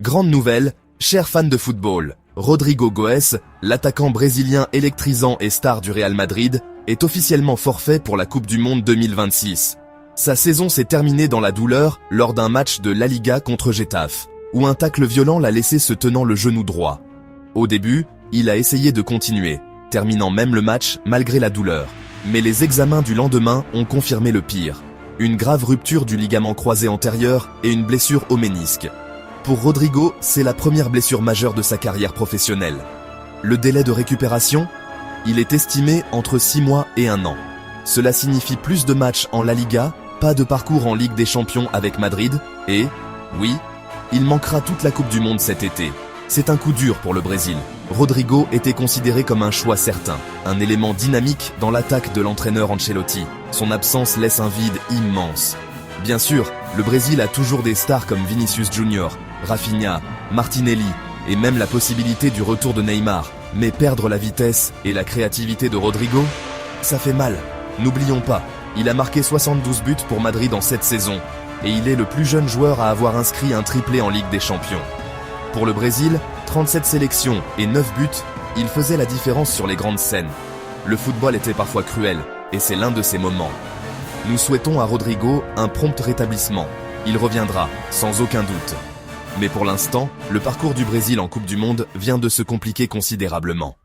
Grande nouvelle, chers fans de football, Rodrigo Goes, l'attaquant brésilien électrisant et star du Real Madrid, est officiellement forfait pour la Coupe du Monde 2026. Sa saison s'est terminée dans la douleur lors d'un match de La Liga contre Getafe, où un tacle violent l'a laissé se tenant le genou droit. Au début, il a essayé de continuer, terminant même le match malgré la douleur. Mais les examens du lendemain ont confirmé le pire. Une grave rupture du ligament croisé antérieur et une blessure au ménisque. Pour Rodrigo, c'est la première blessure majeure de sa carrière professionnelle. Le délai de récupération? Il est estimé entre 6 mois et 1 an. Cela signifie plus de matchs en La Liga, pas de parcours en Ligue des Champions avec Madrid, et, oui, il manquera toute la Coupe du Monde cet été. C'est un coup dur pour le Brésil. Rodrigo était considéré comme un choix certain, un élément dynamique dans l'attaque de l'entraîneur Ancelotti. Son absence laisse un vide immense. Bien sûr, le Brésil a toujours des stars comme Vinicius Junior, Rafinha, Martinelli, et même la possibilité du retour de Neymar. Mais perdre la vitesse et la créativité de Rodrigo, ça fait mal. N'oublions pas, il a marqué 72 buts pour Madrid en cette saison, et il est le plus jeune joueur à avoir inscrit un triplé en Ligue des Champions. Pour le Brésil, 37 sélections et 9 buts, il faisait la différence sur les grandes scènes. Le football était parfois cruel, et c'est l'un de ces moments. Nous souhaitons à Rodrigo un prompt rétablissement. Il reviendra, sans aucun doute. Mais pour l'instant, le parcours du Brésil en Coupe du Monde vient de se compliquer considérablement.